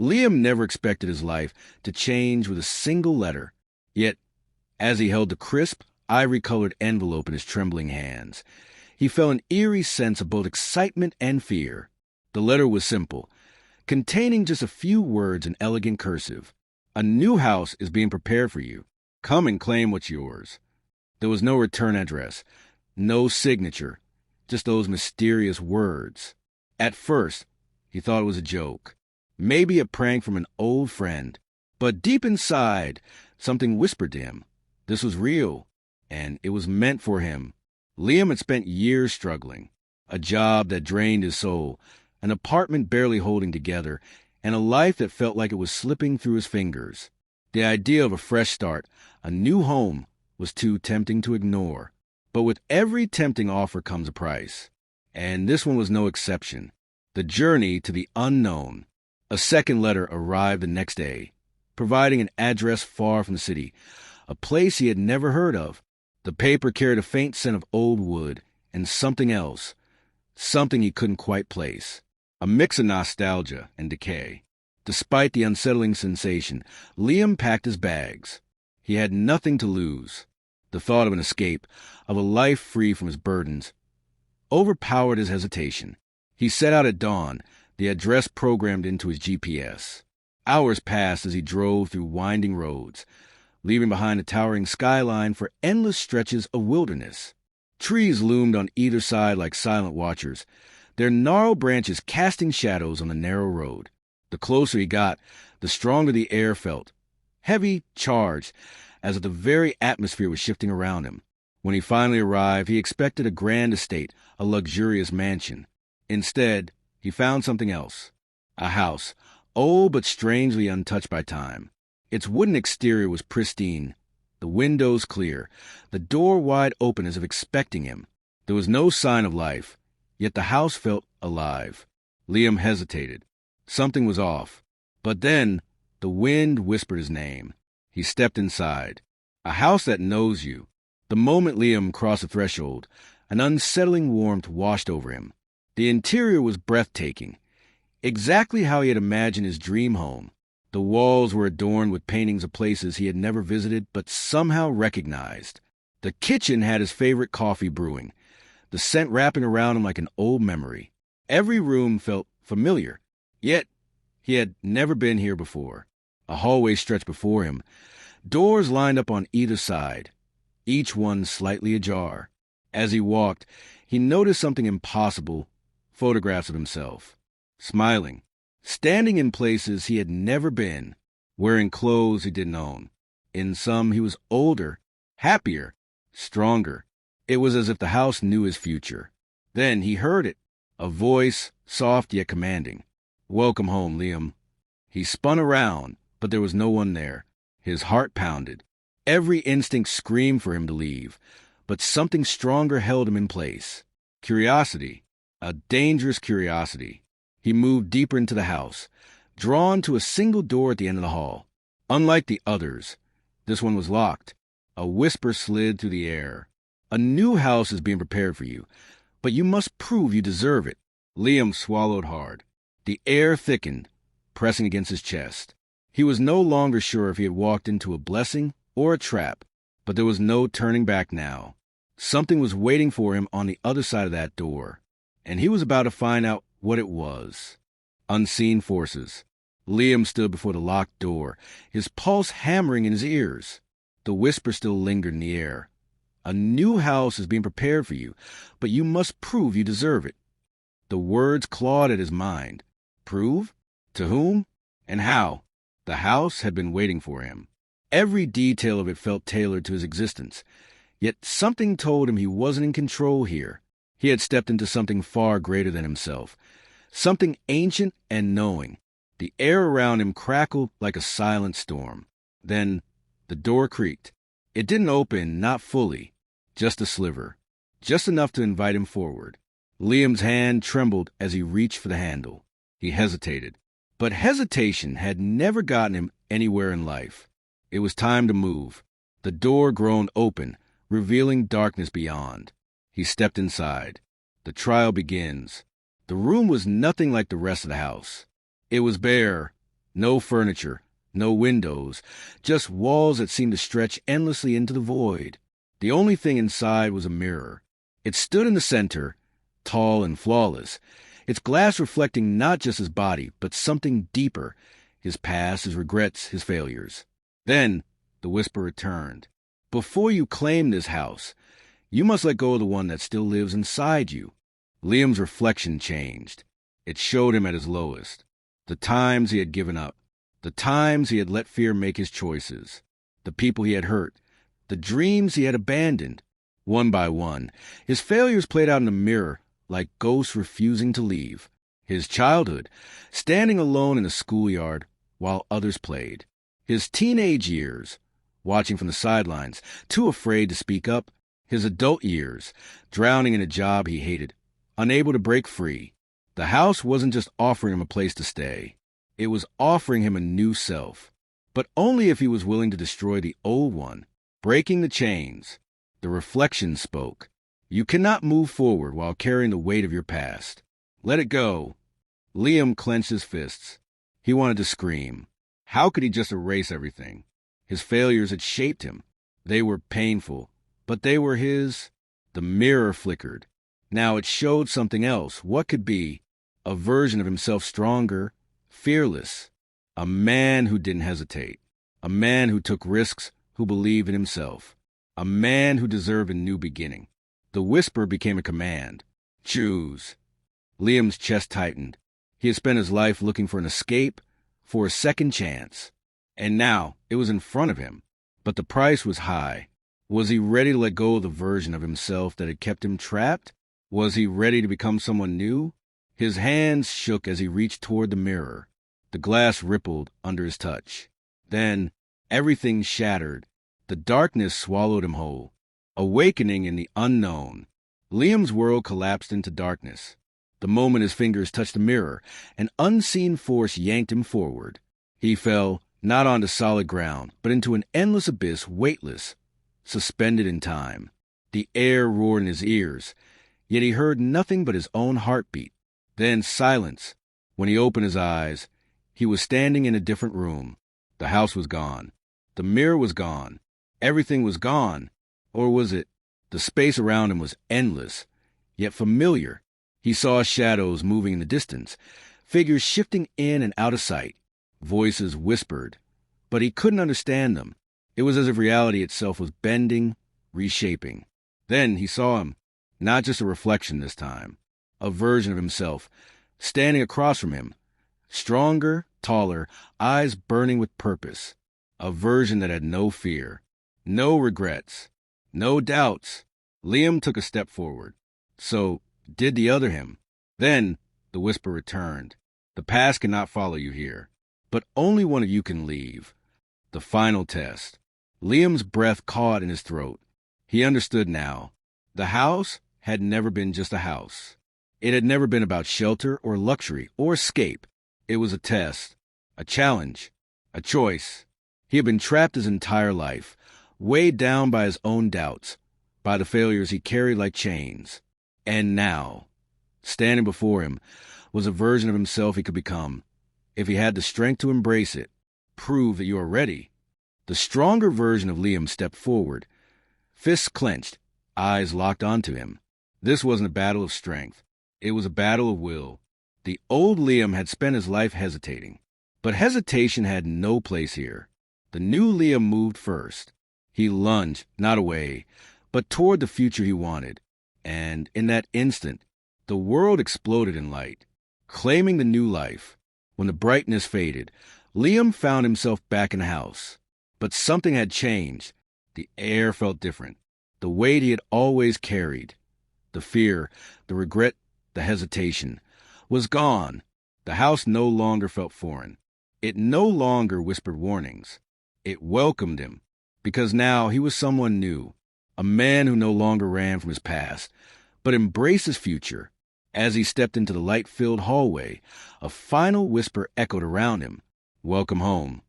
Liam never expected his life to change with a single letter. Yet, as he held the crisp, ivory-colored envelope in his trembling hands, he felt an eerie sense of both excitement and fear. The letter was simple, containing just a few words in elegant cursive. A new house is being prepared for you. Come and claim what's yours. There was no return address, no signature, just those mysterious words. At first, he thought it was a joke, maybe a prank from an old friend. But deep inside, something whispered to him. This was real, and it was meant for him. Liam had spent years struggling, a job that drained his soul, an apartment barely holding together, and a life that felt like it was slipping through his fingers. The idea of a fresh start, a new home, was too tempting to ignore. But with every tempting offer comes a price, and this one was no exception. The journey to the unknown. A second letter arrived the next day, providing an address far from the city, a place he had never heard of. The paper carried a faint scent of old wood and something else, something he couldn't quite place, a mix of nostalgia and decay. Despite the unsettling sensation, Liam packed his bags. He had nothing to lose. The thought of an escape, of a life free from his burdens, overpowered his hesitation. He set out at dawn, the address programmed into his GPS. Hours passed as he drove through winding roads, leaving behind a towering skyline for endless stretches of wilderness. Trees loomed on either side like silent watchers, their gnarled branches casting shadows on the narrow road. The closer he got, the stronger the air felt, heavy, charged, as if the very atmosphere was shifting around him. When he finally arrived, he expected a grand estate, a luxurious mansion. Instead, he found something else. A house, old but strangely untouched by time. Its wooden exterior was pristine, the windows clear, the door wide open as if expecting him. There was no sign of life, yet the house felt alive. Liam hesitated. Something was off. But then, the wind whispered his name. He stepped inside. A house that knows you. The moment Liam crossed the threshold, an unsettling warmth washed over him. The interior was breathtaking, exactly how he had imagined his dream home. The walls were adorned with paintings of places he had never visited but somehow recognized. The kitchen had his favorite coffee brewing, the scent wrapping around him like an old memory. Every room felt familiar, yet he had never been here before. A hallway stretched before him, doors lined up on either side, each one slightly ajar. As he walked, he noticed something impossible, photographs of himself, smiling, standing in places he had never been, wearing clothes he didn't own. In some, he was older, happier, stronger. It was as if the house knew his future. Then he heard it, a voice, soft yet commanding. "Welcome home, Liam." He spun around, but there was no one there. His heart pounded. Every instinct screamed for him to leave, but something stronger held him in place. Curiosity, a dangerous curiosity. He moved deeper into the house, drawn to a single door at the end of the hall. Unlike the others, this one was locked. A whisper slid through the air. "A new house is being prepared for you, but you must prove you deserve it." Liam swallowed hard. The air thickened, pressing against his chest. He was no longer sure if he had walked into a blessing or a trap, but there was no turning back now. Something was waiting for him on the other side of that door, and he was about to find out what it was. Unseen forces. Liam stood before the locked door, his pulse hammering in his ears. The whisper still lingered in the air. "A new house is being prepared for you, but you must prove you deserve it." The words clawed at his mind. Prove? To whom? And how? The house had been waiting for him. Every detail of it felt tailored to his existence. Yet something told him he wasn't in control here. He had stepped into something far greater than himself, something ancient and knowing. The air around him crackled like a silent storm. Then the door creaked. It didn't open, not fully, just a sliver, just enough to invite him forward. Liam's hand trembled as he reached for the handle. He hesitated. But hesitation had never gotten him anywhere in life. It was time to move. The door groaned open, revealing darkness beyond. He stepped inside. The trial begins. The room was nothing like the rest of the house. It was bare, No furniture, no windows, just walls that seemed to stretch endlessly into the void. The only thing inside was a mirror. It stood in the center, tall and flawless, its glass reflecting not just his body, but something deeper, his past, his regrets, his failures. Then the whisper returned. Before you claim this house, you must let go of the one that still lives inside you. Liam's reflection changed. It showed him at his lowest. The times he had given up. The times he had let fear make his choices. The people he had hurt. The dreams he had abandoned. One by one, his failures played out in the mirror like ghosts refusing to leave. His childhood, standing alone in the schoolyard while others played. His teenage years, watching from the sidelines, too afraid to speak up. His adult years, drowning in a job he hated, unable to break free. The house wasn't just offering him a place to stay. It was offering him a new self, but only if he was willing to destroy the old one, breaking the chains. The reflection spoke. You cannot move forward while carrying the weight of your past. Let it go. Liam clenched his fists. He wanted to scream. How could he just erase everything? His failures had shaped him. They were painful, but they were his. The mirror flickered. Now it showed something else. What could be? A version of himself stronger, fearless. A man who didn't hesitate. A man who took risks, who believed in himself. A man who deserved a new beginning. The whisper became a command. Choose. Liam's chest tightened. He had spent his life looking for an escape, for a second chance. And now it was in front of him. But the price was high. Was he ready to let go of the version of himself that had kept him trapped? Was he ready to become someone new? His hands shook as he reached toward the mirror. The glass rippled under his touch. Then everything shattered. The darkness swallowed him whole. Awakening in the unknown. Liam's world collapsed into darkness. The moment his fingers touched the mirror, an unseen force yanked him forward. He fell, not onto solid ground, but into an endless abyss, weightless, suspended in time. The air roared in his ears, yet he heard nothing but his own heartbeat. Then silence. When he opened his eyes, he was standing in a different room. The house was gone. The mirror was gone. Everything was gone. Or was it? The space around him was endless, yet familiar. He saw shadows moving in the distance, figures shifting in and out of sight. Voices whispered, but he couldn't understand them. It was as if reality itself was bending, reshaping. Then he saw him, not just a reflection this time, a version of himself, standing across from him, stronger, taller, eyes burning with purpose, a version that had no fear, no regrets, no doubts. Liam took a step forward. So did the other him. Then the whisper returned. The past cannot follow you here, but only one of you can leave. The final test. Liam's breath caught in his throat. He understood now. The house had never been just a house. It had never been about shelter or luxury or escape. It was a test, a challenge, a choice. He had been trapped his entire life, weighed down by his own doubts, by the failures he carried like chains. And now, standing before him, was a version of himself he could become, if he had the strength to embrace it. Prove that you are ready. The stronger version of Liam stepped forward, fists clenched, eyes locked onto him. This wasn't a battle of strength. It was a battle of will. The old Liam had spent his life hesitating, but hesitation had no place here. The new Liam moved first. He lunged, not away, but toward the future he wanted. And in that instant, the world exploded in light, claiming the new life. When the brightness faded, Liam found himself back in the house. But something had changed. The air felt different. The weight he had always carried, the fear, the regret, the hesitation, was gone. The house no longer felt foreign. It no longer whispered warnings. It welcomed him, because now he was someone new, a man who no longer ran from his past, but embraced his future. As he stepped into the light-filled hallway, a final whisper echoed around him. Welcome home.